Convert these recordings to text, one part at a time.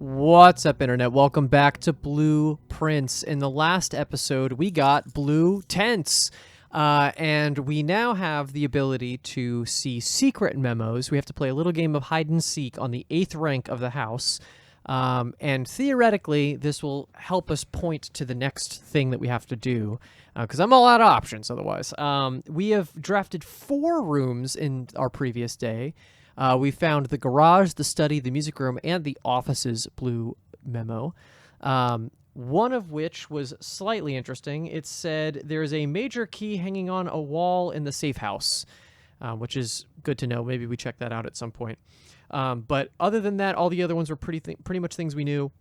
What's up, Internet? Welcome back to Blueprints. In the last episode, we got blue tents. And we now have the ability to see secret memos. We have to play a little game of hide and seek on the 8th rank of the house. And theoretically, this will help us point to the next thing that we have to do. Because I'm all out of options otherwise. We have drafted 4 rooms in our previous day. We found the garage, the study, the music room, and the office's blue memo. One of which was slightly interesting. It said there is a major key hanging on a wall in the safe house, which is good to know. Maybe we check that out at some point. But other than that, all the other ones were pretty much things we knew.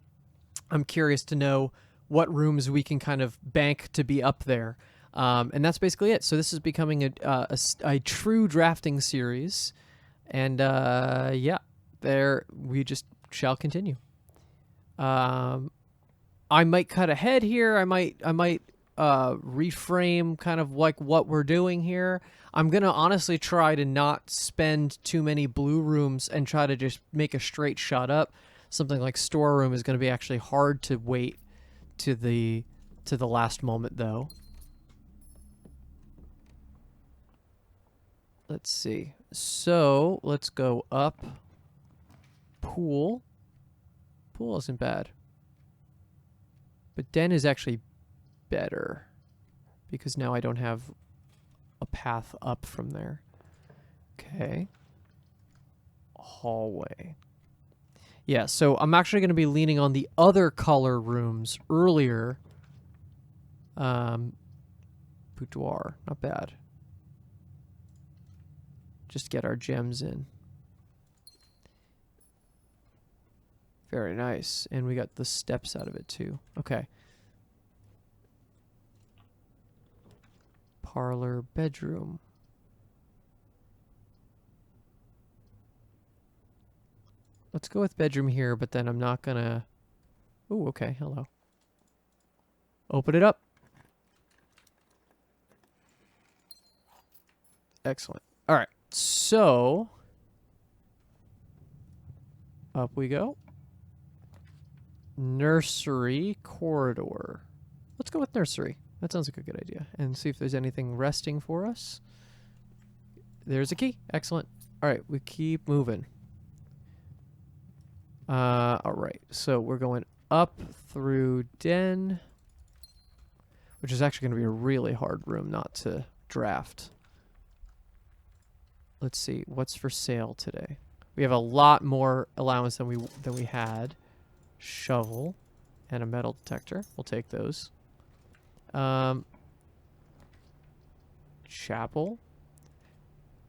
I'm curious to know what rooms we can kind of bank to be up there. And that's basically it. So this is becoming a true drafting series. And yeah, there we just shall continue. I might cut ahead here. I might reframe kind of like what we're doing here. I'm gonna honestly try to not spend too many blue rooms and try to just make a straight shot up. Something like storeroom is gonna be actually hard to wait to the last moment though. Let's see. So let's go up. Pool. Pool isn't bad. But den is actually better. Because now I don't have a path up from there. Okay. Hallway. Yeah, so I'm actually going to be leaning on the other color rooms earlier. Boudoir. Not bad. Just get our gems in. Very nice. And we got the steps out of it too. Okay. Parlor, bedroom. Let's go with bedroom here, but then I'm not gonna... Ooh, okay, hello. Open it up. Excellent. All right. So, up we go. Nursery corridor. Let's go with nursery. That sounds like a good idea. And see if there's anything resting for us. There's a key. Excellent. All right, we keep moving. All right, so we're going up through den, which is actually going to be a really hard room not to draft. Let's see, what's for sale today? We have a lot more allowance than we had. Shovel and a metal detector. We'll take those. Chapel.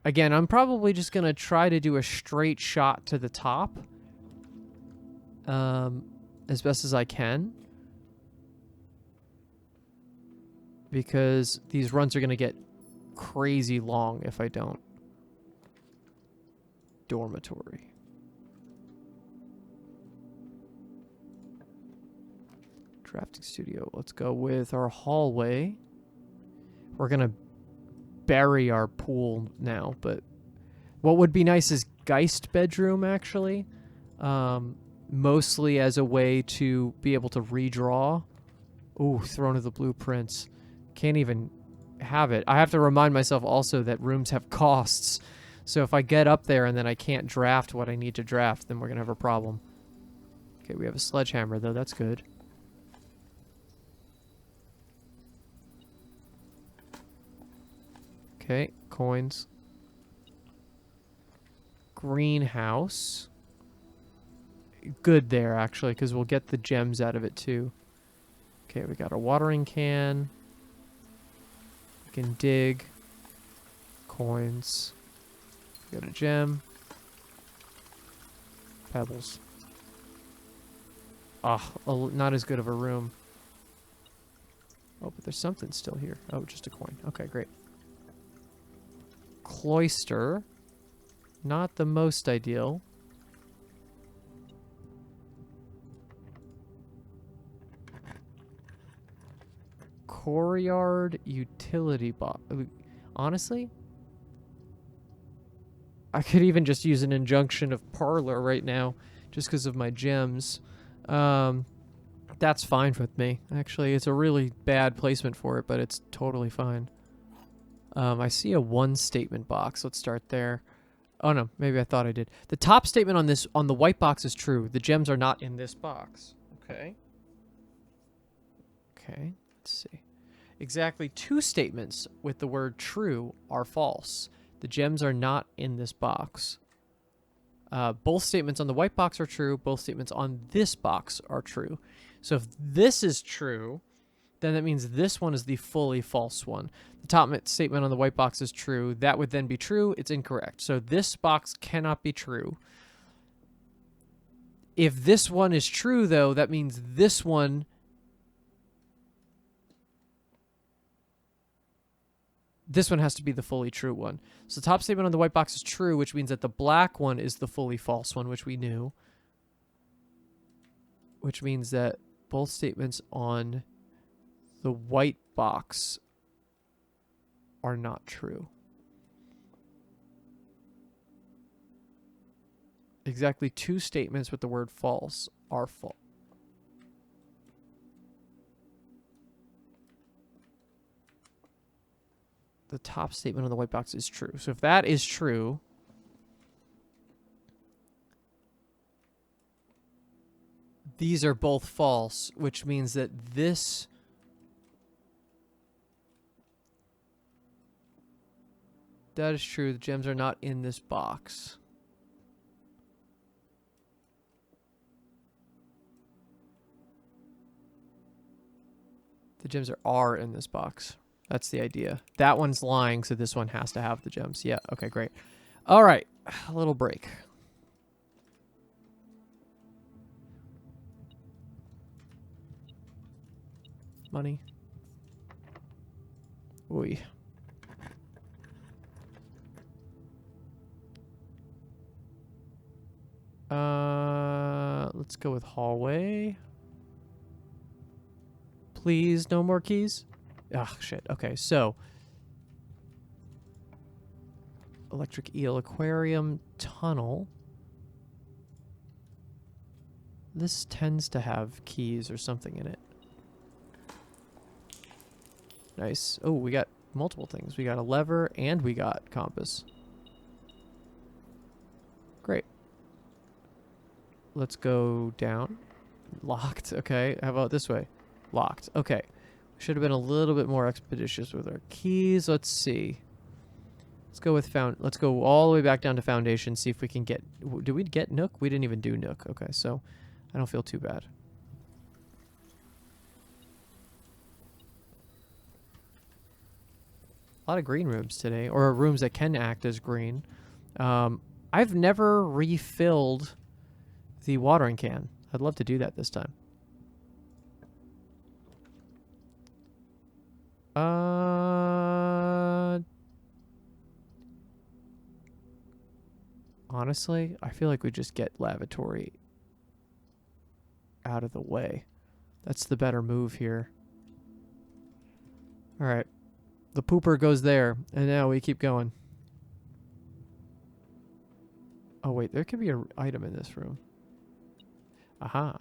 Again, I'm probably just going to try to do a straight shot to the top. As best as I can. Because these runs are going to get crazy long if I don't. Dormitory. Drafting studio. Let's go with our hallway. We're going to bury our pool now, but what would be nice is Geist bedroom, actually. Mostly as a way to be able to redraw. Ooh, Throne of the Blueprints. Can't even have it. I have to remind myself also that rooms have costs. So if I get up there and then I can't draft what I need to draft, then we're going to have a problem. Okay, we have a sledgehammer, though. That's good. Okay, coins. Greenhouse. Good there, actually, because we'll get the gems out of it, too. Okay, we got a watering can. We can dig. Coins. Got a gem. Pebbles. Ah, not as good of a room. Oh, but there's something still here. Oh, just a coin. Okay, great. Cloister. Not the most ideal. Courtyard utility box. Honestly, I could even just use an injunction of parlor right now, just because of my gems. That's fine with me. Actually, it's a really bad placement for it, but it's totally fine. I see a one statement box. Let's start there. Oh no, maybe I thought I did. The top statement on the white box is true. The gems are not in this box. Okay. Okay, let's see. Exactly 2 statements with the word true are false. The gems are not in this box. Both statements on the white box are true. Both statements on this box are true. So if this is true, then that means this one is the fully false one. The top statement on the white box is true. That would then be true. It's incorrect. So this box cannot be true. If this one is true, though, that means this one... This one has to be the fully true one. So the top statement on the white box is true, which means that the black one is the fully false one, which we knew. Which means that both statements on the white box are not true. Exactly 2 statements with the word false are false. The top statement on the white box is true. So if that is true, these are both false, which means that this that is true. The gems are not in this box. The gems are in this box. That's the idea. That one's lying, so this one has to have the gems. Yeah, okay, great. All right, a little break. Money. Oy. Let's go with hallway. Please, no more keys. Ah, shit. Okay, so electric eel aquarium tunnel. This tends to have keys or something in it. Nice. Oh, we got multiple things. We got a lever and we got compass. Great. Let's go down. Locked. Okay. How about this way? Locked. Okay. Should have been a little bit more expeditious with our keys. Let's see. Let's go with let's go all the way back down to foundation. See if we can get. Did we get Nook? We didn't even do Nook. Okay, so I don't feel too bad. A lot of green rooms today, or rooms that can act as green. I've never refilled the watering can. I'd love to do that this time. Honestly, I feel like we just get lavatory out of the way. That's the better move here. All right. The pooper goes there, and now we keep going. Oh, wait. There could be an item in this room. Aha.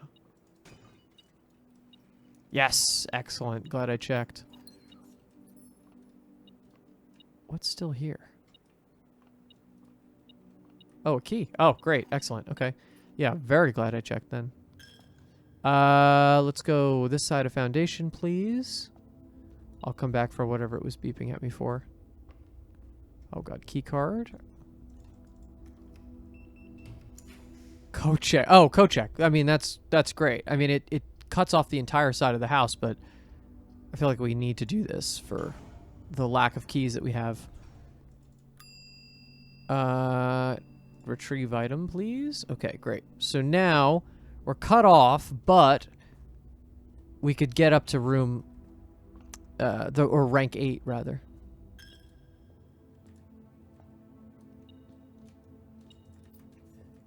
Yes. Excellent. Glad I checked. What's still here? Oh, a key. Oh, great. Excellent. Okay. Yeah, very glad I checked then. Let's go this side of foundation, please. I'll come back for whatever it was beeping at me for. Oh, God. Key card. Code check. Oh, code check. I mean, that's great. I mean, it cuts off the entire side of the house, but I feel like we need to do this for the lack of keys that we have. Retrieve item, please. Okay, great. So now we're cut off, but we could get up to room, or rank 8 rather.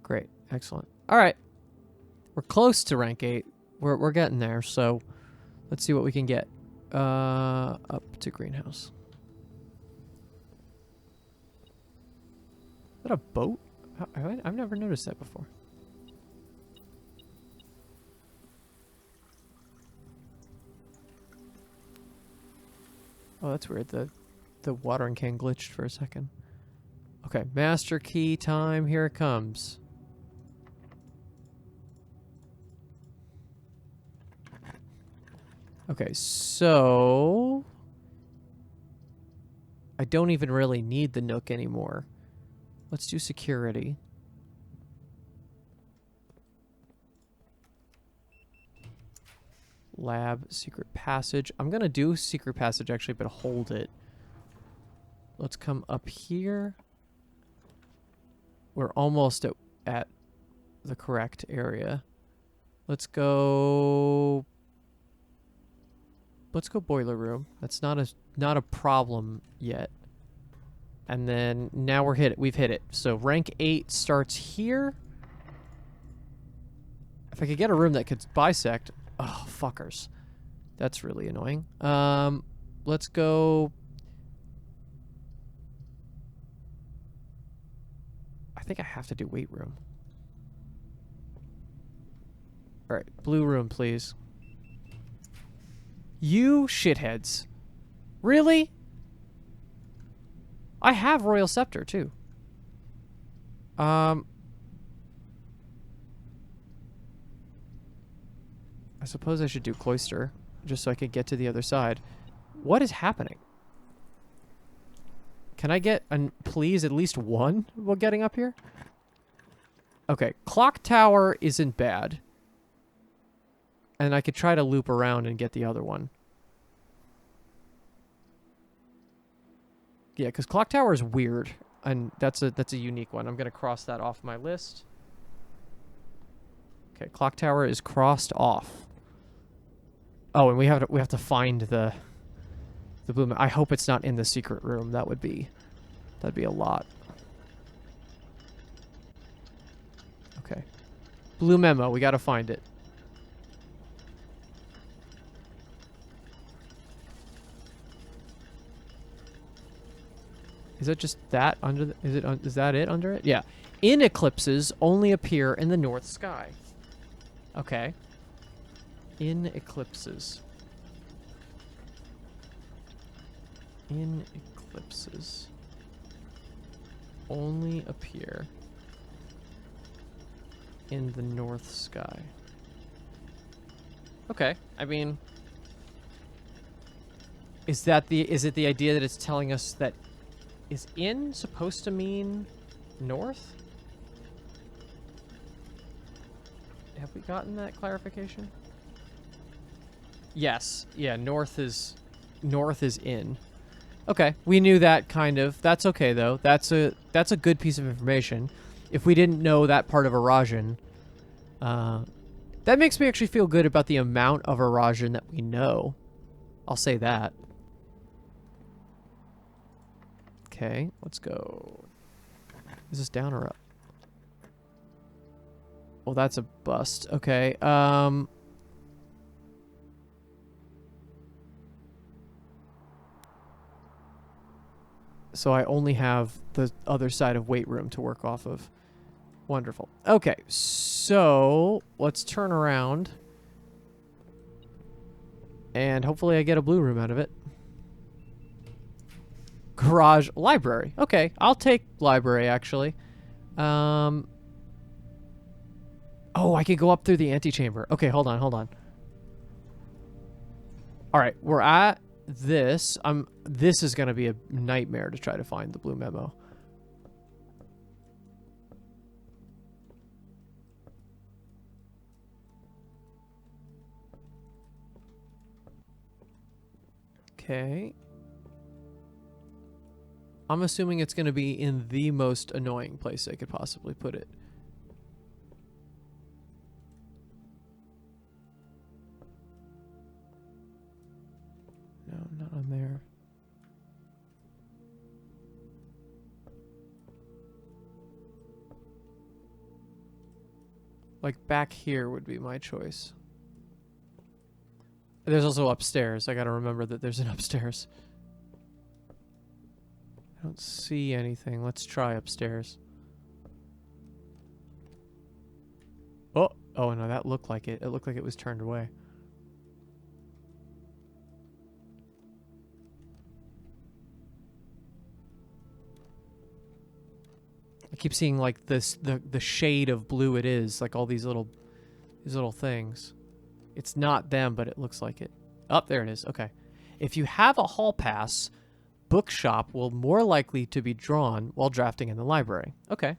Great, excellent. All right, we're close to rank 8. We're getting there. So let's see what we can get. Up to greenhouse. Is that a boat? I've never noticed that before. Oh, that's weird. The watering can glitched for a second. Okay, master key time. Here it comes. Okay, so I don't even really need the Nook anymore. Let's do security. Lab, secret passage. I'm gonna do secret passage actually, but hold it. Let's come up here. We're almost at the correct area. Let's go boiler room. That's not a problem yet. And then now we've hit it. So rank 8 starts here. If I could get a room that could bisect. Oh, fuckers. That's really annoying. Let's go. I think I have to do weight room. All right, blue room, please. You shitheads. Really? I have Royal Scepter, too. I suppose I should do Cloister, just so I can get to the other side. What is happening? Can I get, please, at least one while getting up here? Okay, Clock Tower isn't bad. And I could try to loop around and get the other one. Yeah, because Clock Tower is weird, and that's a unique one. I'm gonna cross that off my list. Okay, Clock Tower is crossed off. Oh, and we have to find the blue. I hope it's not in the secret room. That'd be a lot. Okay, blue memo. We gotta find it. Is it just that under the, is that it under it? Yeah. In eclipses only appear in the north sky. Okay. In eclipses. In eclipses only appear in the north sky. Okay. I mean, is it the idea that it's telling us that is in supposed to mean north? Have we gotten that clarification? Yes. Yeah, north is in. Okay, we knew that kind of. That's okay though. That's a good piece of information. If we didn't know that part of Arajan, that makes me actually feel good about the amount of Arajan that we know. I'll say that. Okay, let's go. Is this down or up? Well, that's a bust. Okay, so I only have the other side of weight room to work off of. Wonderful. Okay, so let's turn around. And hopefully I get a blue room out of it. Garage, library. Okay, I'll take library, actually. Oh, I can go up through the antechamber. Okay, hold on. All right, we're at this. This is going to be a nightmare to try to find the blue memo. Okay. I'm assuming it's going to be in the most annoying place I could possibly put it. No, not on there. Like back here would be my choice. There's also upstairs. I gotta remember that there's an upstairs. I don't see anything. Let's try upstairs. Oh no, that looked like it. It looked like it was turned away. I keep seeing like this the shade of blue it is, like all these little things. It's not them, but it looks like it. Oh, there it is. Okay. If you have a hall pass, bookshop will more likely to be drawn while drafting in the library. Okay.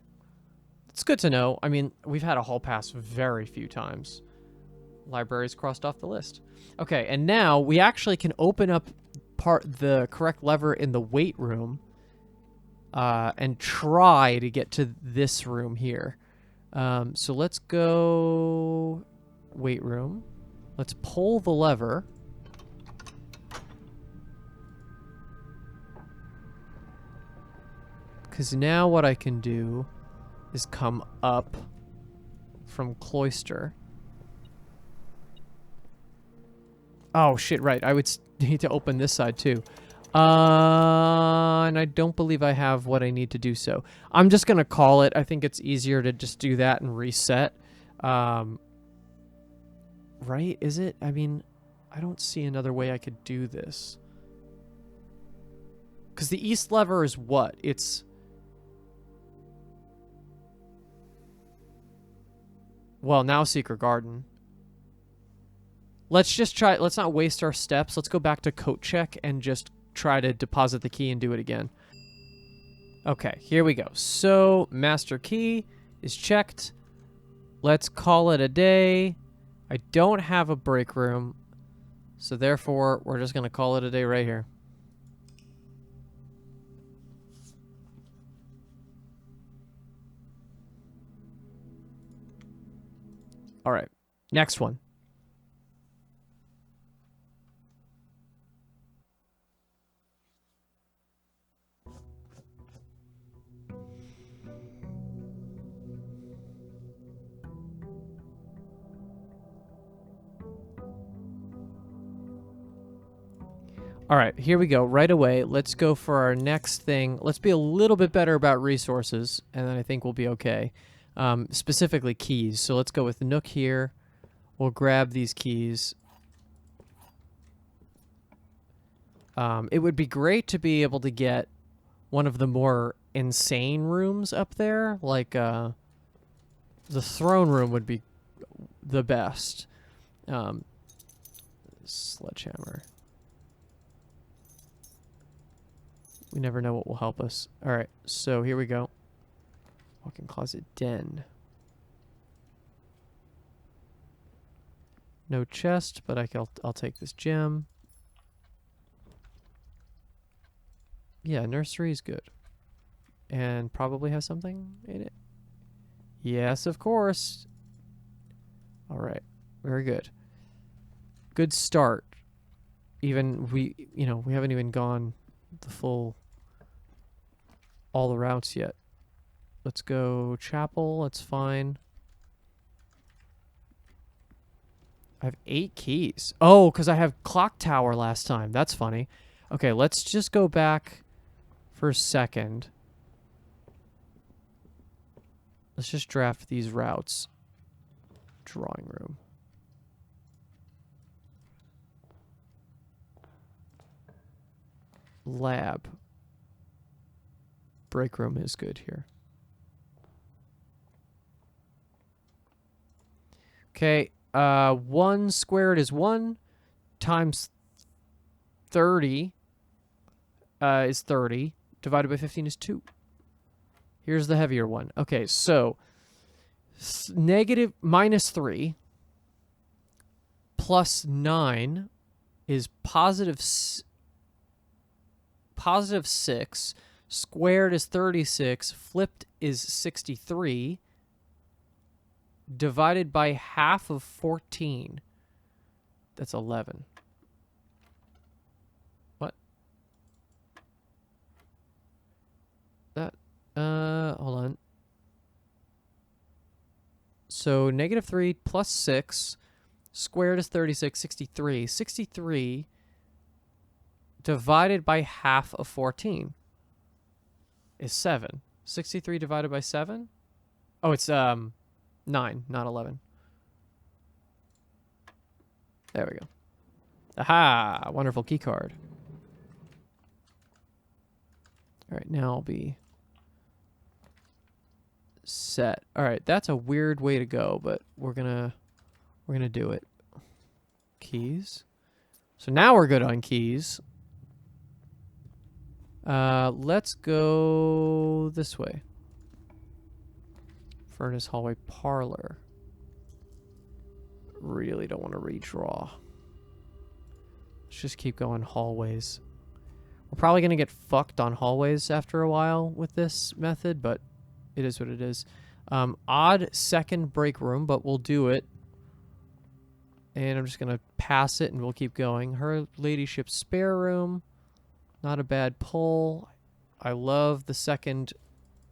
It's good to know. I mean, we've had a hall pass very few times. Libraries crossed off the list. Okay, and now we actually can open up the correct lever in the weight room and try to get to this room here. So let's go weight room. Let's pull the lever. Because now what I can do is come up from cloister. Oh, shit, right. I would need to open this side, too. And I don't believe I have what I need to do so. I'm just going to call it. I think it's easier to just do that and reset. Right? Is it? I mean, I don't see another way I could do this. Because the east lever is what? It's... Well, now Secret Garden. Let's just try... Let's not waste our steps. Let's go back to coat check and just try to deposit the key and do it again. Okay, here we go. So, master key is checked. Let's call it a day. I don't have a break room, so therefore, we're just going to call it a day right here. All right, next one. All right, here we go. Right away, let's go for our next thing. Let's be a little bit better about resources, and then I think we'll be okay. Specifically keys. So let's go with Nook here. We'll grab these keys. It would be great to be able to get one of the more insane rooms up there. Like, the throne room would be the best. Sledgehammer. We never know what will help us. All right, so here we go. Walk-in closet den. No chest, but I'll take this gem. Yeah, nursery is good. And probably has something in it. Yes, of course. All right, very good. Good start. Even we haven't even gone the full all the routes yet. Let's go chapel. That's fine. I have 8 keys. Oh, because I have clock tower last time. That's funny. Okay, let's just go back for a second. Let's just draft these routes. Drawing room. Lab. Break room is good here. Okay, 1 squared is 1 times 30 is 30. Divided by 15 is 2. Here's the heavier one. Okay, so -3 plus 9 is positive 6. Squared is 36. Flipped is 63. Divided by half of 14. That's 11. What? That, hold on. So -3 plus 6. Squared is 36. 63. 63 divided by half of 14 is 7. 63 divided by 7? Oh, it's 9, not 11. There we go. Aha! Wonderful key card. All right, now I'll be set. All right, that's a weird way to go, but we're gonna do it. Keys. So now we're good on keys. Let's go this way. Furnace, hallway, parlor. Really don't want to redraw. Let's just keep going hallways. We're probably going to get fucked on hallways after a while with this method, but it is what it is. Odd second break room, but we'll do it. And I'm just going to pass it and we'll keep going. Her ladyship spare room. Not a bad pull. I love the second.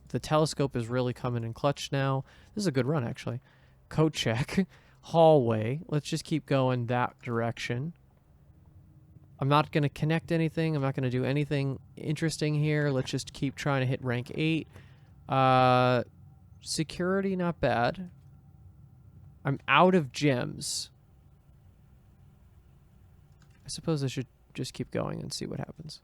The telescope is really coming in clutch now. This is a good run, actually. Coat check. Hallway. Let's just keep going that direction. I'm not going to connect anything. I'm not going to do anything interesting here. Let's just keep trying to hit rank 8. Security, not bad. I'm out of gems. I suppose I should just keep going and see what happens.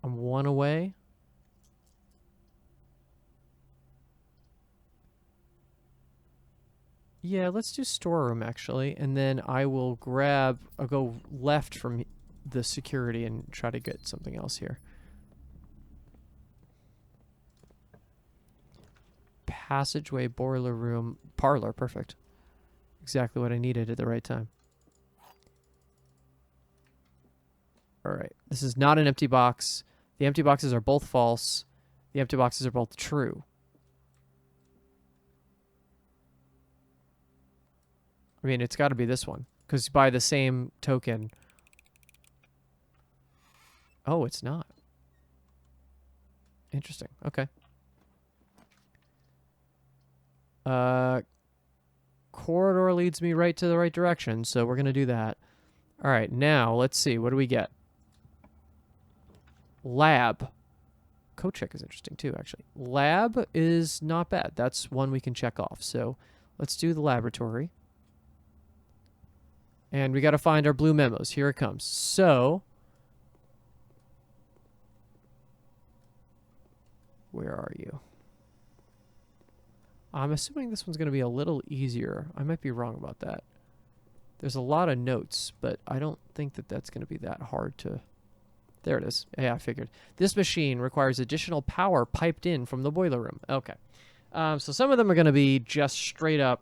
I'm 1 away. Yeah, let's do storeroom actually, and then I will grab, I'll go left from the security and try to get something else here. Passageway, boiler room, parlor, perfect. Exactly what I needed at the right time. All right, this is not an empty box. The empty boxes are both false. The empty boxes are both true. I mean, it's got to be this one, because by the same token... Oh, it's not. Interesting. Okay. Corridor leads me right to the right direction, so we're going to do that. All right, now, let's see. What do we get? Lab. Code check is interesting, too, actually. Lab is not bad. That's one we can check off. So let's do the laboratory. And we got to find our blue memos. Here it comes. So, where are you? I'm assuming this one's going to be a little easier. I might be wrong about that. There's a lot of notes, but I don't think that that's going to be that hard to... There it is. Yeah, I figured. This machine requires additional power piped in from the boiler room. Okay. So some of them are going to be just straight up...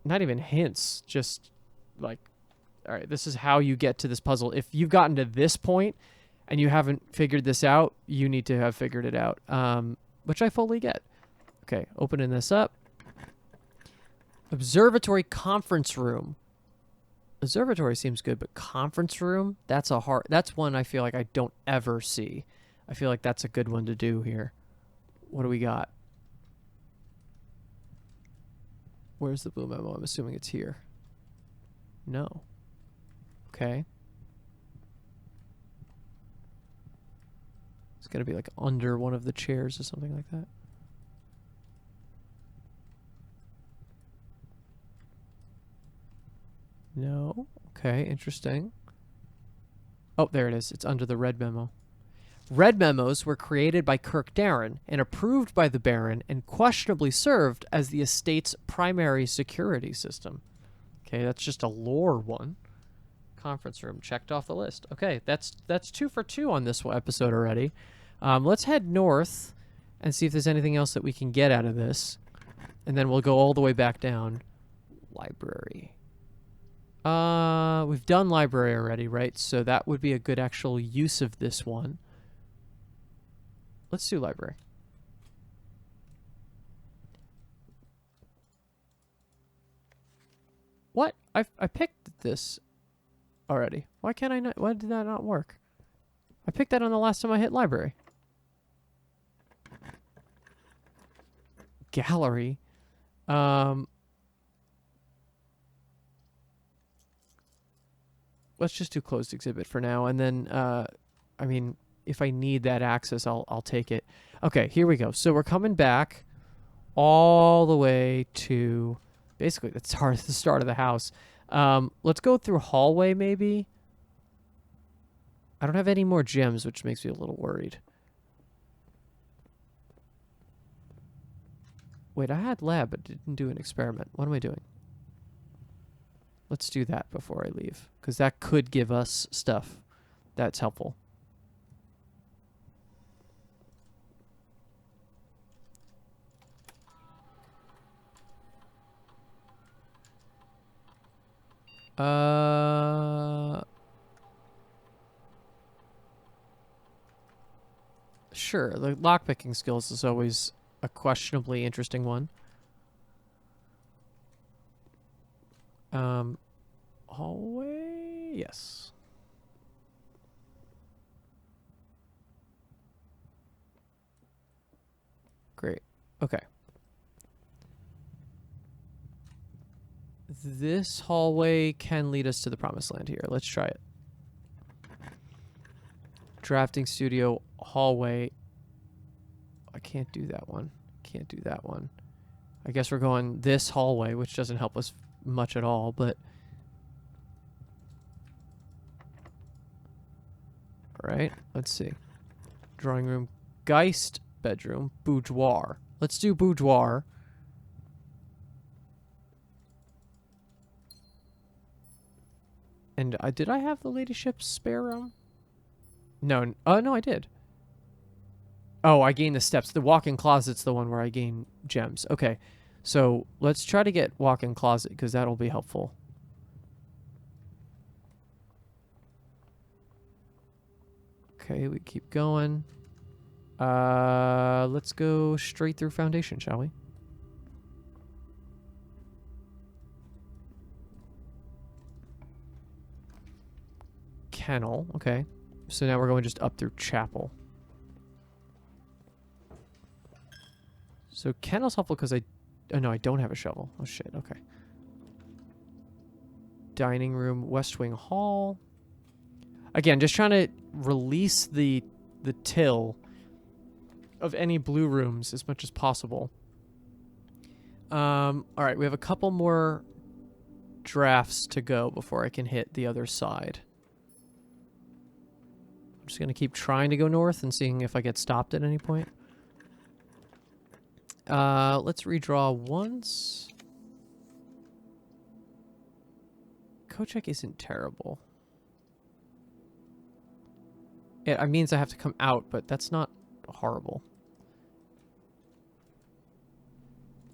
Not even hints, just like, all right, this is how you get to this puzzle. If you've gotten to this point and you haven't figured this out, you need to have figured it out, which I fully get. Okay, opening this up. Observatory conference room. Observatory seems good, but conference room, that's one I feel like I don't ever see. I feel like that's a good one to do here. What do we got? Where's the blue memo? I'm assuming it's here. No. Okay. It's going to be like under one of the chairs or something like that. No. Okay, interesting. Oh, there it is. It's under the red memo. Red memos were created by Kirk Darren and approved by the Baron and questionably served as the estate's primary security system. Okay, that's just a lore one. Conference room checked off the list. Okay, that's 2 for 2 on this episode already. Let's head north and see if there's anything else that we can get out of this. And then we'll go all the way back down. Library. We've done library already, right? So that would be a good actual use of this one. Let's do library. What? I picked this already. Why can't I not? Why did that not work? I picked that on the last time I hit library. Gallery. Let's just do closed exhibit for now, and then I mean, if I need that access, I'll take it. Okay, here we go. So we're coming back all the way to basically the start of the house. Let's go through hallway maybe. I don't have any more gems, which makes me a little worried. Wait, I had lab, but didn't do an experiment. What am I doing? Let's do that before I leave, because that could give us stuff that's helpful. Sure, the lockpicking skills is always a questionably interesting one. Hallway, yes. Great. Okay. This hallway can lead us to the promised land here. Let's try it. Drafting studio hallway. I can't do that one. Can't do that one. I guess we're going this hallway, which doesn't help us much at all, but... Alright, let's see. Drawing room, Geist bedroom, boudoir. Let's do boudoir. And did I have the ladyship's spare room? No, no, I did. Oh, I gained the steps. The walk-in closet's the one where I gain gems. Okay, so let's try to get walk-in closet, because that'll be helpful. Okay, we keep going. Let's go straight through foundation, shall we? Kennel, okay. So now we're going just up through chapel. So kennel's helpful because oh no, I don't have a shovel. Oh shit, okay. Dining room, west wing hall. Again, just trying to release the till of any blue rooms as much as possible. Alright, we have a couple more drafts to go before I can hit the other side. I'm just going to keep trying to go north and seeing if I get stopped at any point. Let's redraw once. Kochek isn't terrible. It means I have to come out, but that's not horrible.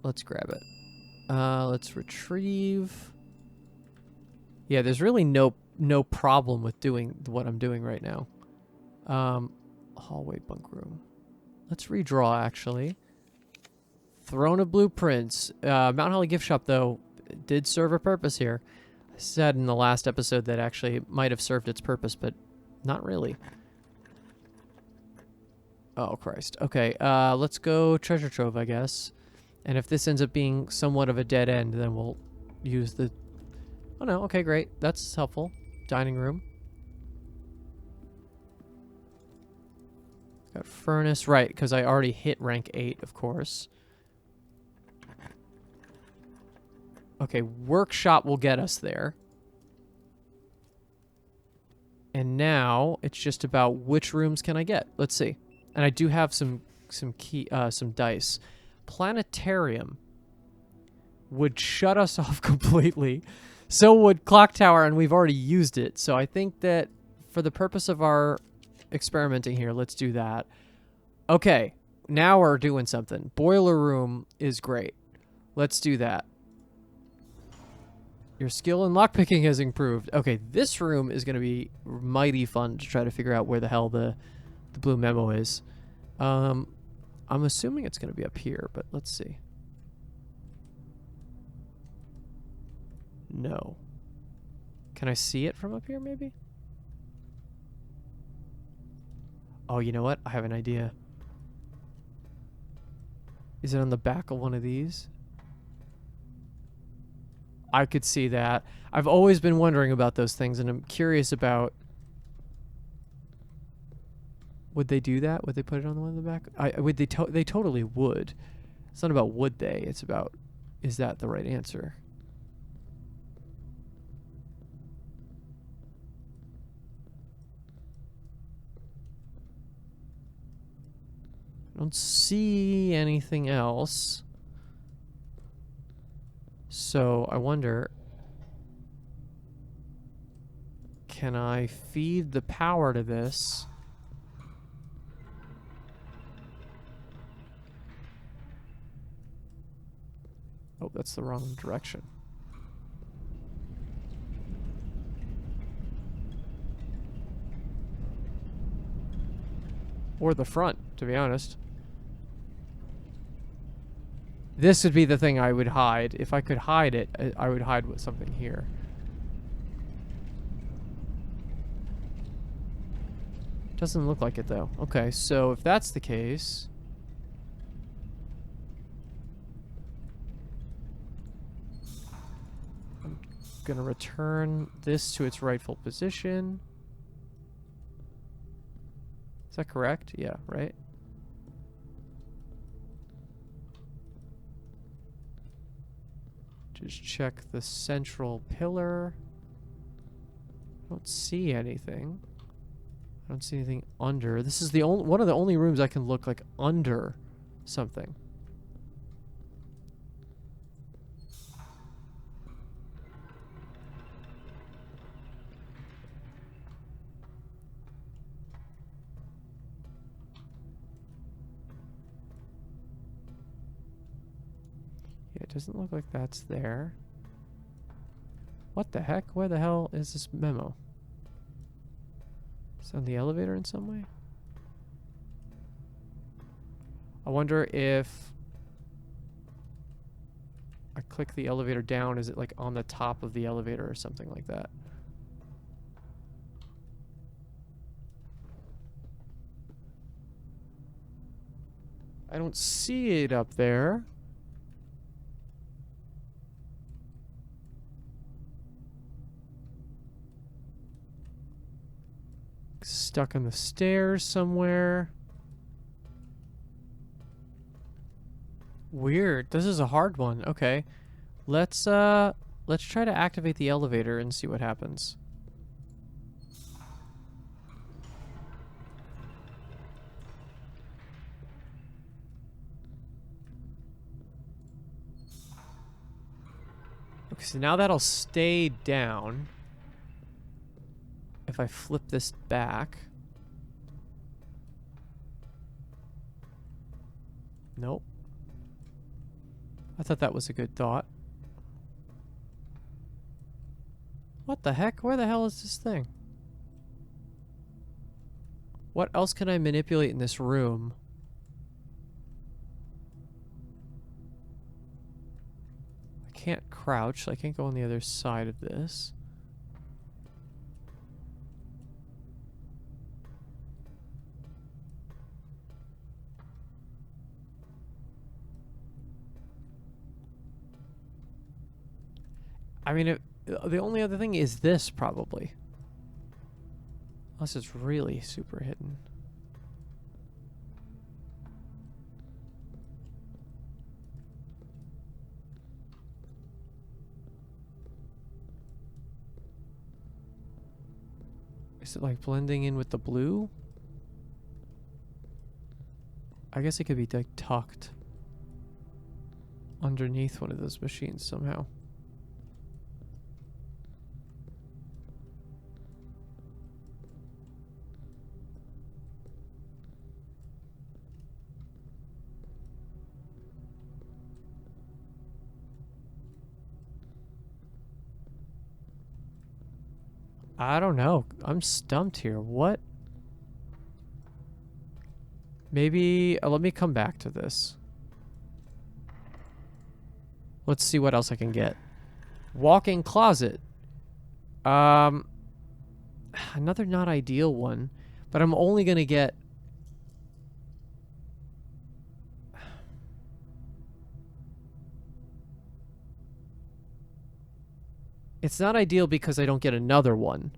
Let's grab it. Let's retrieve. Yeah, there's really no problem with doing what I'm doing right now. Hallway bunk room. Let's redraw, actually. Throne of Blueprints. Mount Holly gift shop, though, did serve a purpose here. I said in the last episode that actually it might have served its purpose, but not really. Oh, Christ. Okay, let's go treasure trove, I guess. And if this ends up being somewhat of a dead end, then we'll use the... Oh, no. Okay, great. That's helpful. Dining room. Got furnace. Right, because I already hit rank 8, of course. Okay, workshop will get us there. And now it's just about which rooms can I get. Let's see. And I do have some dice. Planetarium would shut us off completely. So would clock tower, and we've already used it. So I think that for the purpose of our experimenting here, let's do that. Okay, now we're doing something. Boiler room is great. Let's do that. Your skill in lockpicking has improved. Okay, this room is going to be mighty fun to try to figure out where the hell the blue memo is. I'm assuming it's going to be up here, but let's see. No. Can I see it from up here, maybe? Oh, you know what? I have an idea. Is it on the back of one of these? I could see that. I've always been wondering about those things, and I'm curious about... Would they do that? Would they put it on the one in the back? They totally would. It's not about would they. It's about, is that the right answer? don't see anything else. So I wonder, can I feed the power to this? Oh, that's the wrong direction. Or the front, to be honest. This would be the thing I would hide. If I could hide it, I would hide with something here. Doesn't look like it, though. Okay, so if that's the case... I'm gonna return this to its rightful position. Is that correct? Yeah, right? Just check the central pillar. I don't see anything. I don't see anything under. This is the only one of the only rooms I can look like under something. Yeah, it doesn't look like that's there. What the heck? Where the hell is this memo? Is it on the elevator in some way? I wonder if I click the elevator down, is it like on the top of the elevator or something like that? I don't see it up there. Stuck on the stairs somewhere. Weird. This is a hard one. Okay. Let's try to activate the elevator and see what happens. Okay, so now that'll stay down. If I flip this back. Nope. I thought that was a good thought. What the heck? Where the hell is this thing? What else can I manipulate in this room? I can't crouch, so I can't go on the other side of this. I mean, the only other thing is this, probably. Unless it's really super hidden. Is it like blending in with the blue? I guess it could be like tucked underneath one of those machines somehow. I don't know. I'm stumped here. What? Maybe... let me come back to this. Let's see what else I can get. Walk-in closet. Another not ideal one. But I'm only going to get... It's not ideal because I don't get another one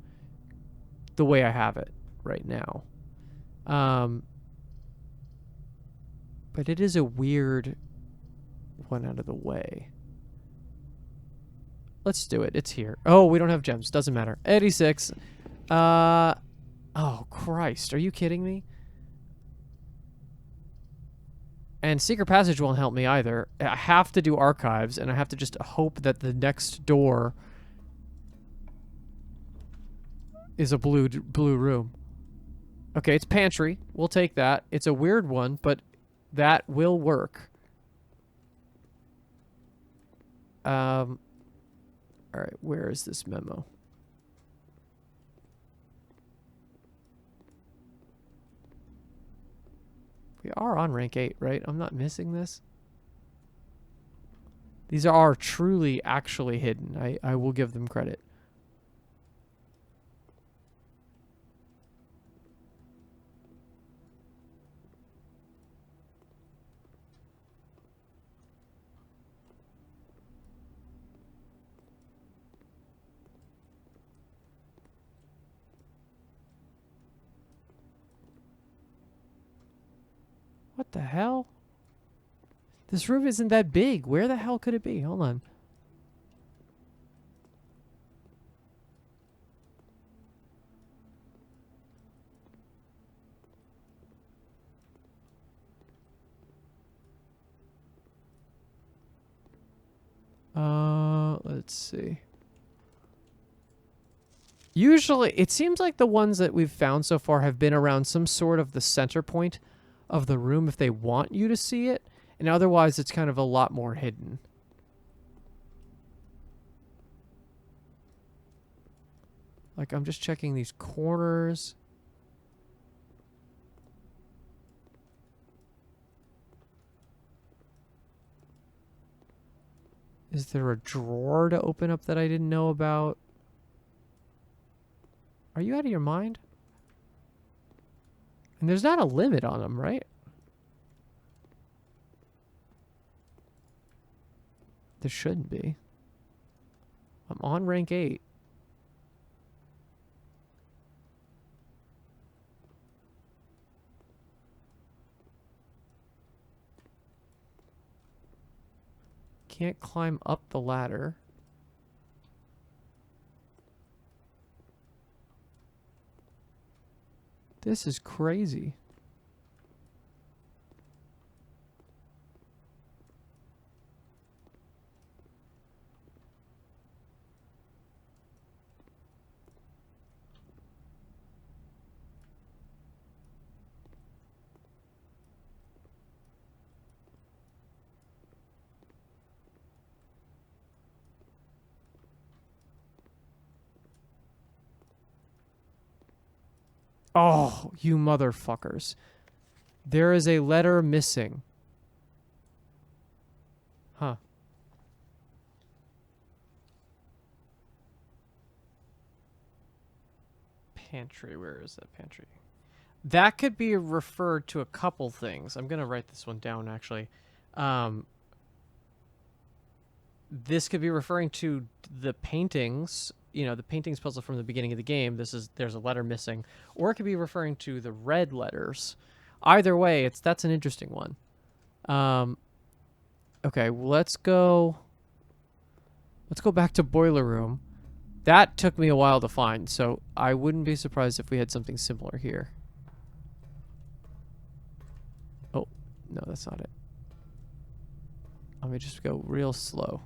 the way I have it right now. But it is a weird one out of the way. Let's do it. It's here. Oh, we don't have gems. Doesn't matter. 86. Oh, Christ. Are you kidding me? And secret passage won't help me either. I have to do archives, and I have to just hope that the next door is a blue room. Okay, it's pantry. We'll take that. It's a weird one, but that will work. All right, where is this memo? We are on rank 8, right? I'm not missing this. These are truly actually hidden. I will give them credit. What the hell? This room isn't that big. Where the hell could it be? Hold on. Let's see. Usually, it seems like the ones that we've found so far have been around some sort of the center point of the room if they want you to see it, and otherwise it's kind of a lot more hidden. Like, I'm just checking these corners. Is there a drawer to open up that I didn't know about? Are you out of your mind? And there's not a limit on them, right? There shouldn't be. I'm on rank 8. Can't climb up the ladder. This is crazy. Oh, you motherfuckers. There is a letter missing. Huh. Pantry. Where is that pantry? That could be referred to a couple things. I'm going to write this one down, actually. This could be referring to the paintings, you know, the paintings puzzle from the beginning of the game. There's a letter missing. Or it could be referring to the red letters. Either way, that's an interesting one. Okay, let's go back to boiler room. That took me a while to find, so I wouldn't be surprised if we had something similar here. Oh, no, that's not it. Let me just go real slow.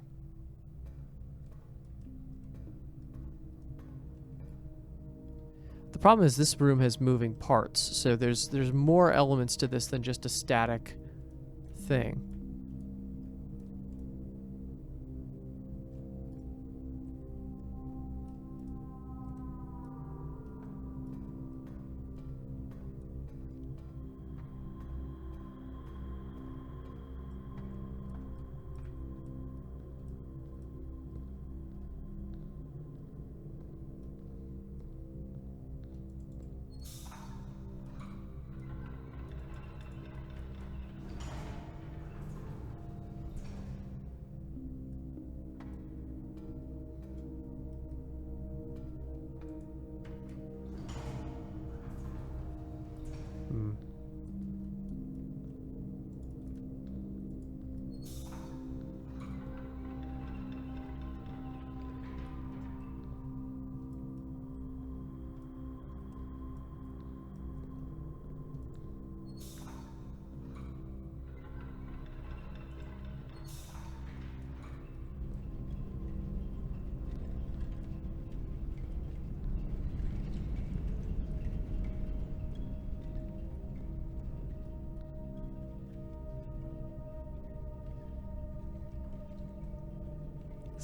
The problem is this room has moving parts, so there's more elements to this than just a static thing.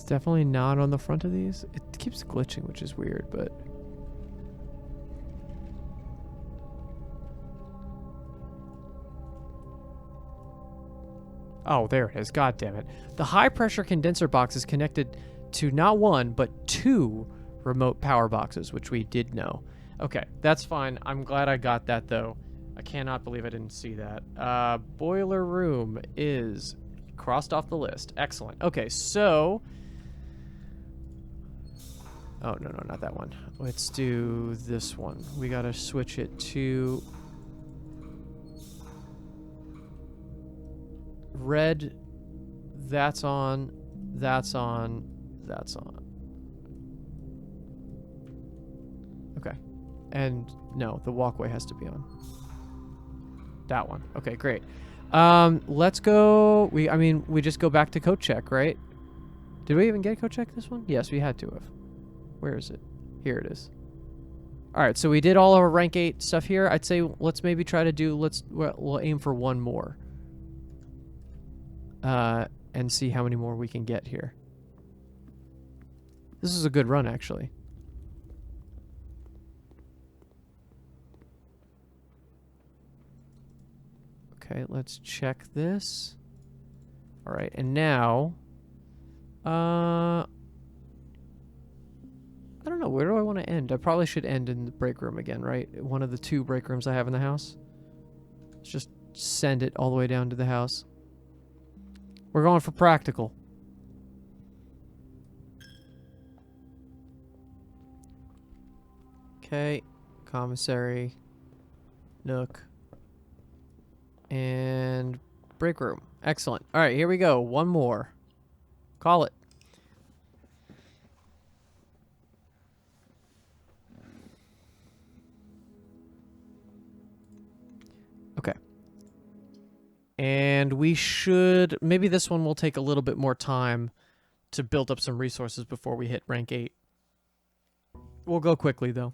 It's definitely not on the front of these. It keeps glitching, which is weird, but... Oh, there it is. God damn it. The high-pressure condenser box is connected to not one, but two remote power boxes, which we did know. Okay, that's fine. I'm glad I got that, though. I cannot believe I didn't see that. Boiler room is crossed off the list. Excellent. Okay, so... Oh, no, not that one. Let's do this one. We gotta switch it to... red. That's on. That's on. That's on. Okay. And no, the walkway has to be on. That one. Okay, great. Let's go. We just go back to code check, right? Did we even get code check this one? Yes, we had to have. Where is it? Here it is. All right, so we did all our rank 8 stuff here. I'd say let's maybe try to do, we'll aim for one more. And see how many more we can get here. This is a good run, actually. Okay, let's check this. All right, and now, I don't know, where do I want to end? I probably should end in the break room again, right? One of the 2 break rooms I have in the house. Let's just send it all the way down to the house. We're going for practical. Okay, commissary, nook, and break room. Excellent. All right, here we go. One more. Call it. Okay. And we should... Maybe this one will take a little bit more time to build up some resources before we hit rank 8. We'll go quickly, though.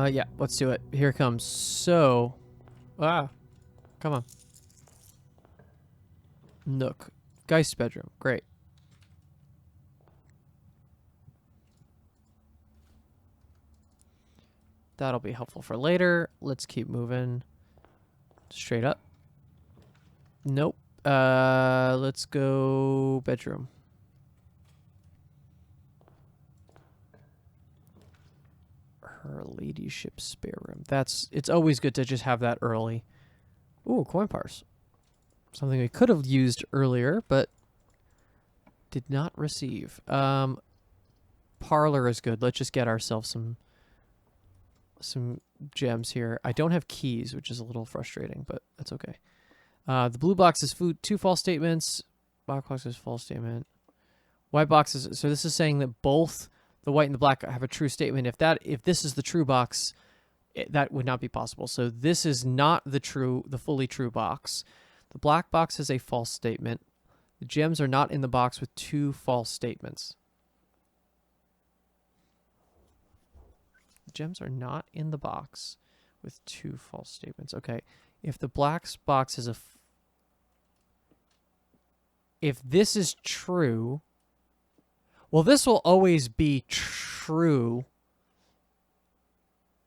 Yeah, let's do it. Here it comes. So... Ah. Come on. Nook. Geist's bedroom. Great. That'll be helpful for later. Let's keep moving. Straight up. Nope. Let's go bedroom. Her ladyship spare room. It's always good to just have that early. Ooh, coin parse. Something we could have used earlier, but did not receive. Parlor is good. Let's just get ourselves some gems here. I don't have keys, which is a little frustrating, but that's okay. The blue box is food, 2 false statements. Black box is false statement. White box is... So this is saying that both the white and the black have a true statement. If this is the true box, that would not be possible. So this is not the fully true box. The black box is a false statement. The gems are not in the box with 2 false statements. The gems are not in the box with 2 false statements. Okay. If the black box is if this is true, well, this will always be true,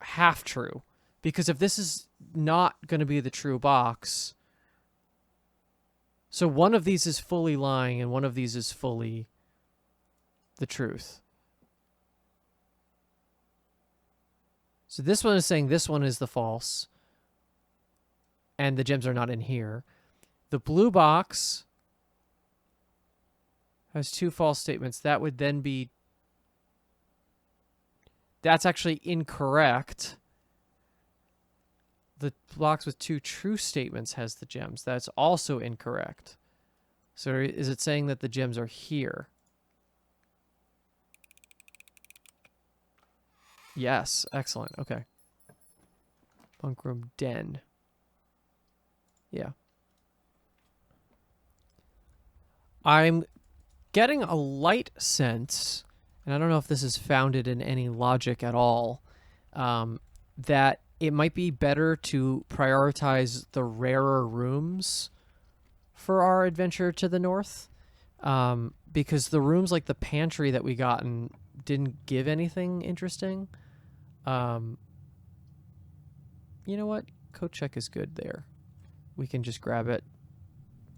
half true, because if this is not going to be the true box, so one of these is fully lying and one of these is fully the truth. So this one is saying this one is the false, and the gems are not in here. The blue box has 2 false statements. That would then be... That's actually incorrect. The box with 2 true statements has the gems. That's also incorrect. So is it saying that the gems are here? Yes. Excellent. Okay. Bunk room den. Yeah. I'm getting a light sense, and I don't know if this is founded in any logic at all, that it might be better to prioritize the rarer rooms for our adventure to the north, because the rooms like the pantry that we gotten didn't give anything interesting. You know what? Coat check is good there. We can just grab it.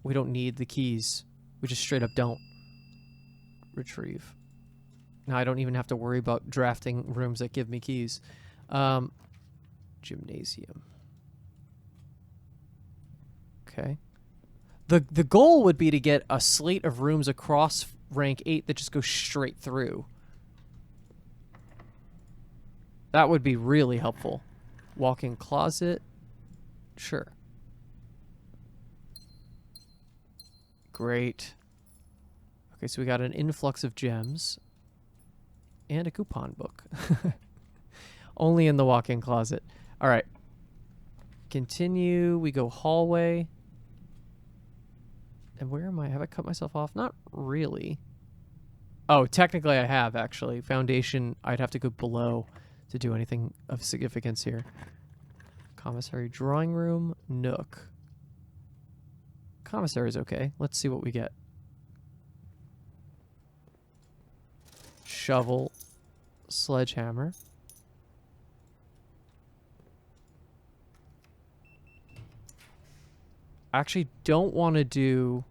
We don't need the keys. We just straight up don't. Retrieve. Now I don't even have to worry about drafting rooms that give me keys. Gymnasium. Okay. The goal would be to get a slate of rooms across rank 8 that just go straight through. That would be really helpful. Walk-in closet. Sure. Great. Okay, so we got an influx of gems. And a coupon book. Only in the walk-in closet. All right. Continue. We go hallway. And where am I? Have I cut myself off? Not really. Oh, technically I have, actually. Foundation, I'd have to go below to do anything of significance here. Commissary, drawing room, nook. Commissary's okay. Let's see what we get. Shovel, sledgehammer. I actually don't want to do...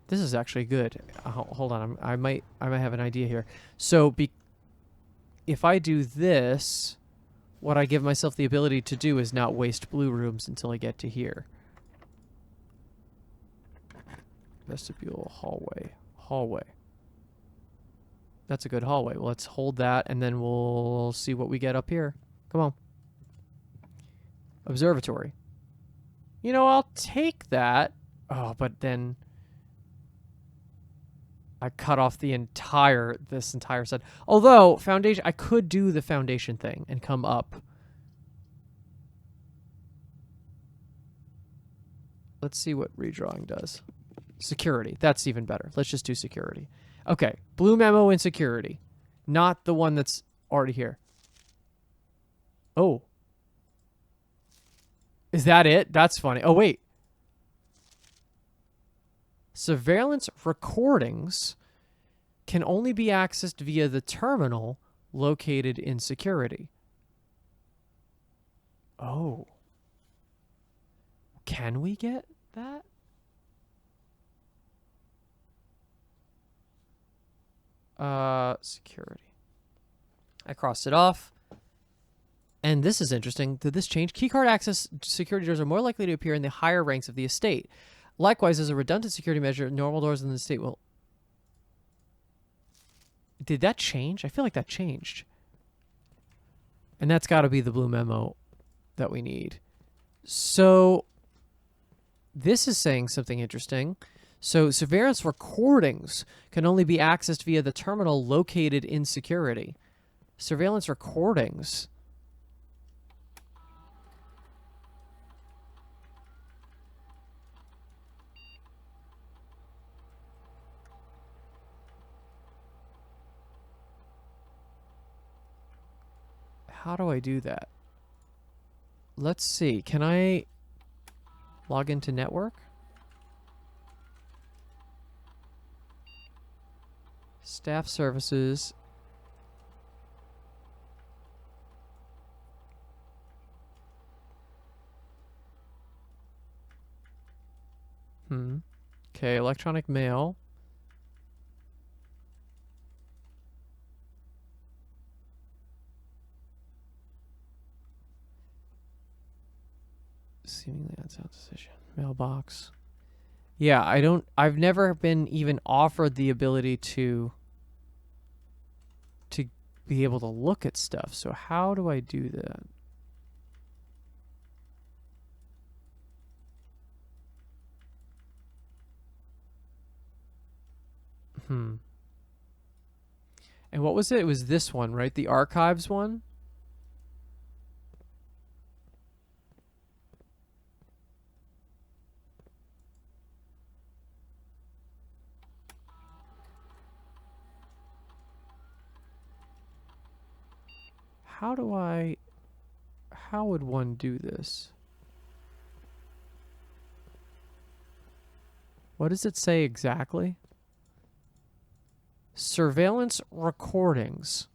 This is actually good. Hold on, I might have an idea here. So, if I do this, what I give myself the ability to do is not waste blue rooms until I get to here. Vestibule, hallway. That's a good hallway. Well, let's hold that, and then we'll see what we get up here. Come on. Observatory. You know, I'll take that. Oh, but then I cut off this entire set. Although, foundation, I could do the foundation thing and come up. Let's see what redrawing does. Security. That's even better. Let's just do security. Okay. Blue memo and security. Not the one that's already here. Oh. Is that it? That's funny. Oh, wait. Surveillance recordings can only be accessed via the terminal located in security. Oh. Can we get that? Security. I crossed it off. And this is interesting. Did this change? Keycard access security doors are more likely to appear in the higher ranks of the estate. Likewise, as a redundant security measure, normal doors in the estate will... Did that change? I feel like that changed. And that's got to be the blue memo that we need. So, this is saying something interesting. So, surveillance recordings can only be accessed via the terminal located in security. Surveillance recordings. How do I do that? Let's see. Can I log into network? Staff services. Okay, electronic mail. Seemingly unsound decision. Mailbox. Yeah, I've never been even offered the ability to be able to look at stuff. So how do I do that? And what was it? It was this one, right? The archives one? How would one do this? What does it say exactly? Surveillance recordings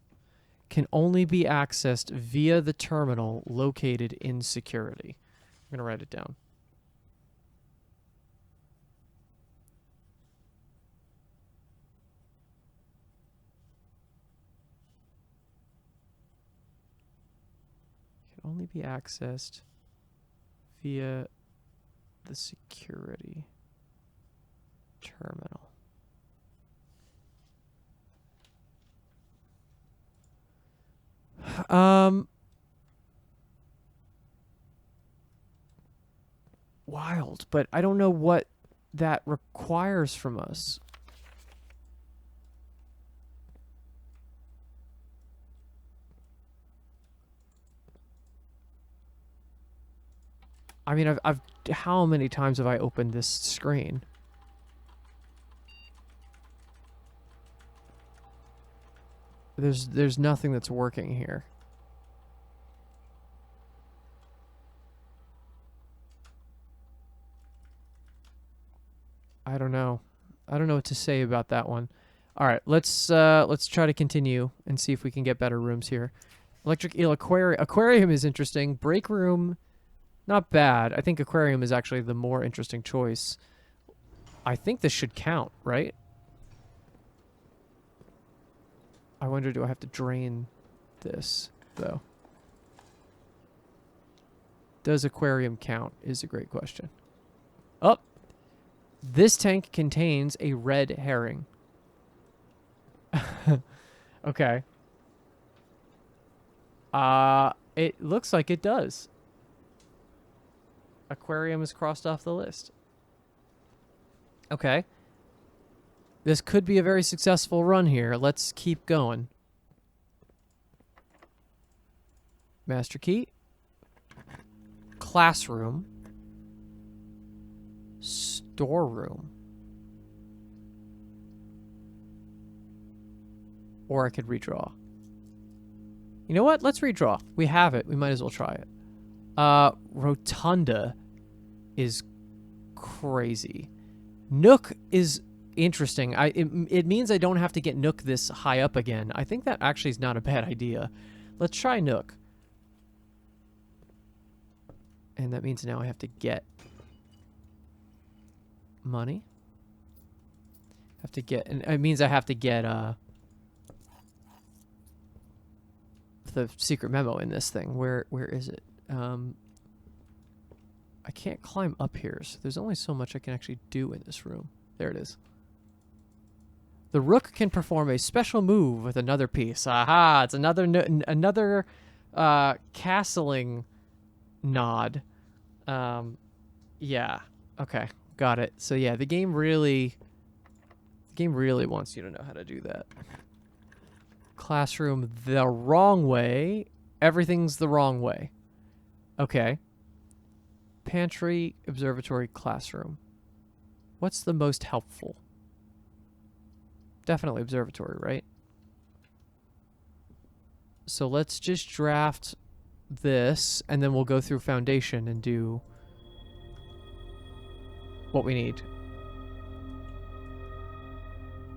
can only be accessed via the terminal located in security. I'm going to write it down. Can only be accessed via the security terminal. Wild, but I don't know what that requires from us. I mean, I've how many times have I opened this screen? There's nothing that's working here. I don't know. I don't know what to say about that one. All right, let's try to continue and see if we can get better rooms here. Electric eel aquarium is interesting. Break room, not bad. I think aquarium is actually the more interesting choice. I think this should count, right? I wonder, do I have to drain this, though? Does aquarium count is a great question. Oh! This tank contains a red herring. Okay. It looks like it does. Aquarium is crossed off the list. Okay. This could be a very successful run here. Let's keep going. Master key. Classroom. Storeroom. Or I could redraw. You know what? Let's redraw. We have it. We might as well try it. Rotunda is crazy. Nook is interesting. It means I don't have to get Nook this high up again. I think that actually is not a bad idea. Let's try Nook. And that means now I have to get money. Have to get, and it means I have to get the secret memo in this thing. Where is it? I can't climb up here, so there's only so much I can actually do in this room. There it is. The rook can perform a special move with another piece. Aha! It's another castling nod. Yeah. Okay. Got it. So yeah, the game really wants you to know how to do that. Classroom the wrong way. Everything's the wrong way. Okay. Pantry, observatory, classroom. What's the most helpful? Definitely observatory, right? So let's just draft this, and then we'll go through foundation and do what we need.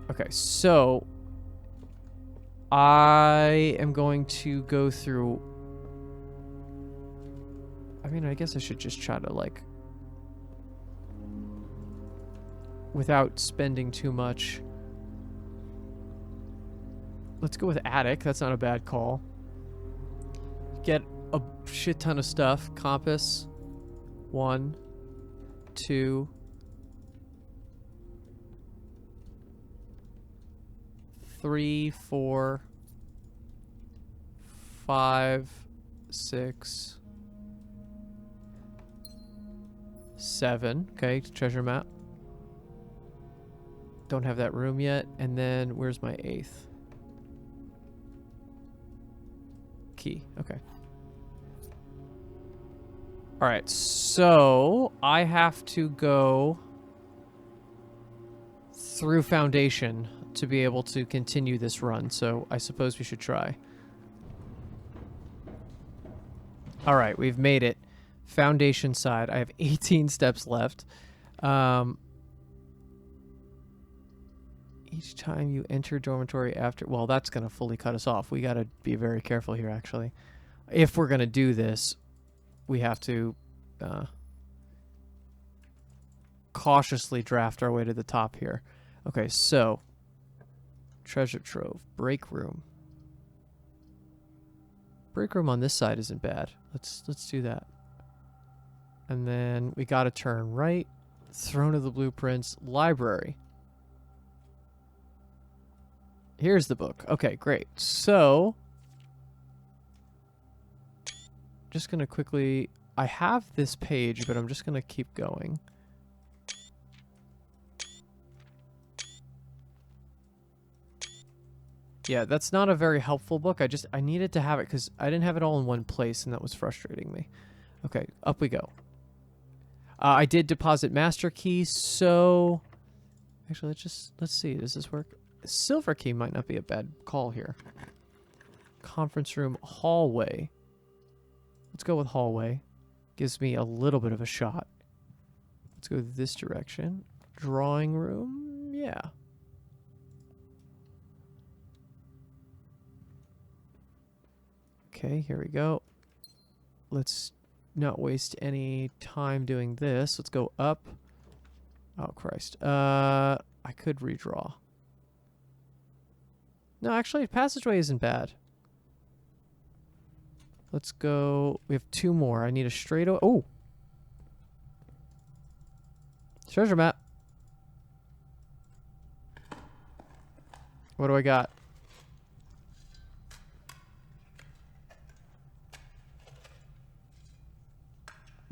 Okay, so I am going to go through... I mean, I guess I should just try to, like... without spending too much... Let's go with attic. That's not a bad call. Get a shit ton of stuff. Compass. 1, 2... 3, 4, 5, 6, 7. Okay, treasure map. Don't have that room yet. And then where's my 8th? Key. Okay. All right, so I have to go through foundation to be able to continue this run, so I suppose we should try. All right, we've made it. Foundation side. I have 18 steps left. Each time you enter dormitory after... Well, that's going to fully cut us off. We got to be very careful here, actually. If we're going to do this, we have to cautiously draft our way to the top here. Okay, so... Treasure trove. Break room. Break room on this side isn't bad. Let's do that. And then we got to turn right. Throne of the Blueprints. Library. Here's the book. Okay, great. So, just going to quickly... I have this page, but I'm just going to keep going. Yeah, that's not a very helpful book. I needed to have it because I didn't have it all in one place, and that was frustrating me. Okay, up we go. I did deposit master key, so... Actually, let's see. Does this work? Silver key might not be a bad call here. Conference room, hallway. Let's go with hallway. Gives me a little bit of a shot. Let's go this direction. Drawing room, yeah. Okay, here we go. Let's not waste any time doing this. Let's go up. Oh, Christ. I could redraw. No, actually, passageway isn't bad. Let's go. We have 2 more. I need a straight... Oh! Treasure map. What do I got?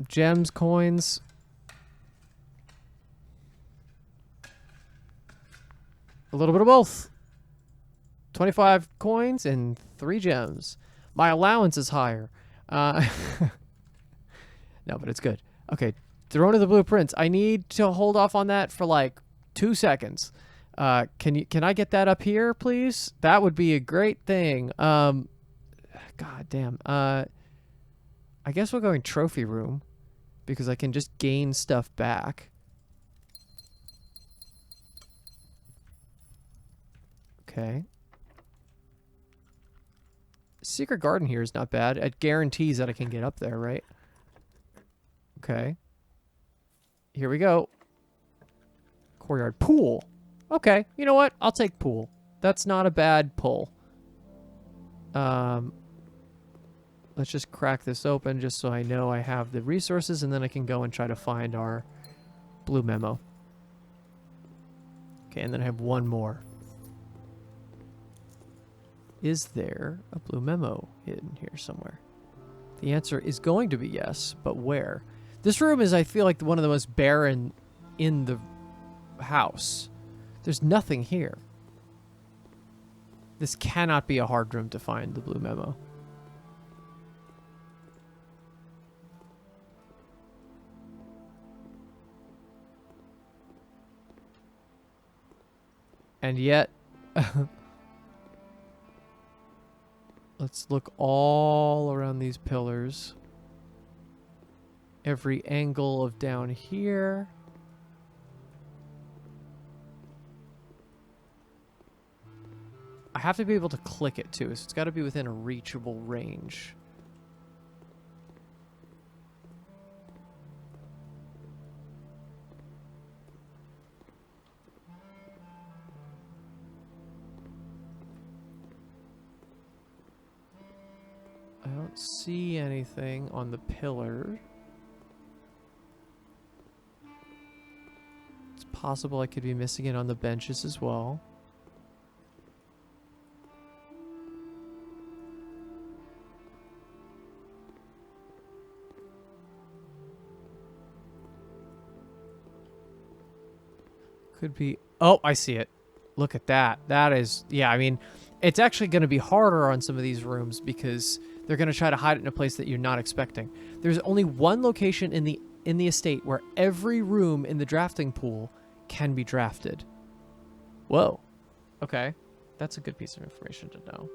Gems, coins. A little bit of both. 25 coins and 3 gems. My allowance is higher. No, but it's good. Okay, Throne of the Blueprints. I need to hold off on that for like 2 seconds. Can I get that up here, please? That would be a great thing. God damn. I guess we're going trophy room because I can just gain stuff back. Okay. Secret garden here is not bad. It guarantees that I can get up there, right? Okay. Here we go. Courtyard. Pool. Okay. You know what? I'll take pool. That's not a bad pull. Let's just crack this open just so I know I have the resources, and then I can go and try to find our blue memo. Okay, and then I have 1 more. Is there a blue memo hidden here somewhere? The answer is going to be yes, but where? This room is, I feel like, one of the most barren in the house. There's nothing here. This cannot be a hard room to find the blue memo. And yet... Let's look all around these pillars. Every angle of down here. I have to be able to click it too, so it's got to be within a reachable range. I don't see anything on the pillar. It's possible I could be missing it on the benches as well. Could be... Oh, I see it. Look at that. That is... Yeah, I mean, it's actually going to be harder on some of these rooms because they're going to try to hide it in a place that you're not expecting. There's only one location in the estate where every room in the drafting pool can be drafted. Whoa. Okay. That's a good piece of information to know.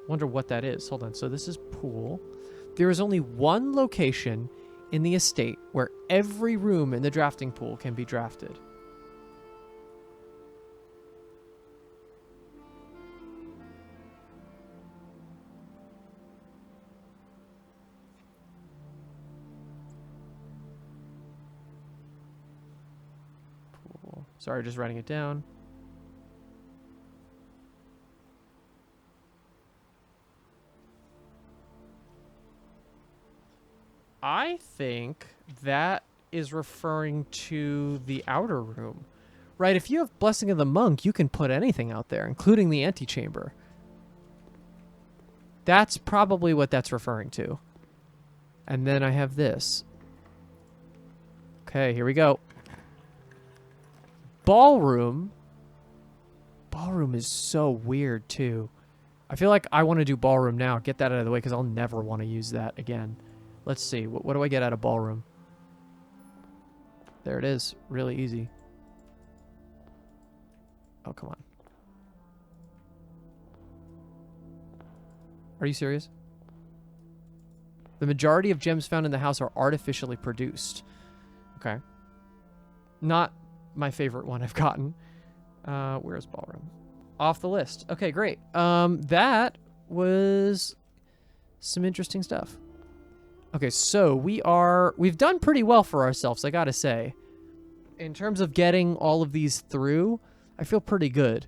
Wonder what that is. Hold on. So this is pool. There is only one location in the estate where every room in the drafting pool can be drafted. Pool. Sorry, just writing it down. I think that is referring to the outer room. Right, if you have Blessing of the Monk, you can put anything out there, including the antechamber. That's probably what that's referring to. And then I have this. Okay, here we go. Ballroom. Ballroom is so weird, too. I feel like I want to do ballroom now. Get that out of the way, because I'll never want to use that again. Let's see. What do I get out of ballroom? There it is. Really easy. Oh, come on. Are you serious? The majority of gems found in the house are artificially produced. Okay. Not my favorite one I've gotten. Where's ballroom? Off the list. Okay, great. That was some interesting stuff. Okay, so we've done pretty well for ourselves, I gotta say. In terms of getting all of these through, I feel pretty good.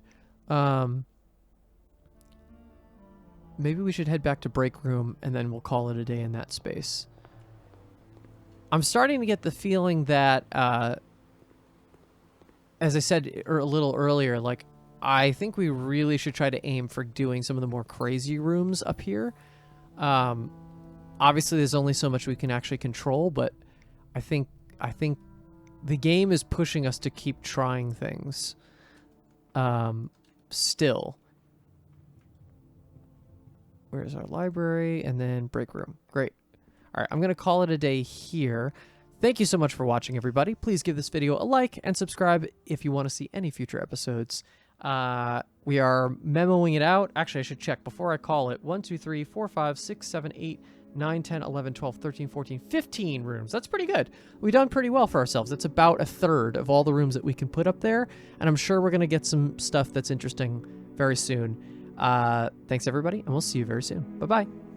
Maybe we should head back to break room and then we'll call it a day in that space. I'm starting to get the feeling that, as I said a little earlier, like, I think we really should try to aim for doing some of the more crazy rooms up here. Obviously, there's only so much we can actually control, but I think the game is pushing us to keep trying things. Still. Where's our library? And then break room. Great. All right, I'm going to call it a day here. Thank you so much for watching, everybody. Please give this video a like and subscribe if you want to see any future episodes. We are memoing it out. Actually, I should check before I call it. 1, 2, 3, 4, 5, 6, 7, 8, 9, 10, 11, 12, 13, 14, 15 rooms. That's pretty good. We've done pretty well for ourselves. That's about a third of all the rooms that we can put up there. And I'm sure we're going to get some stuff that's interesting very soon. Thanks, everybody, and we'll see you very soon. Bye-bye.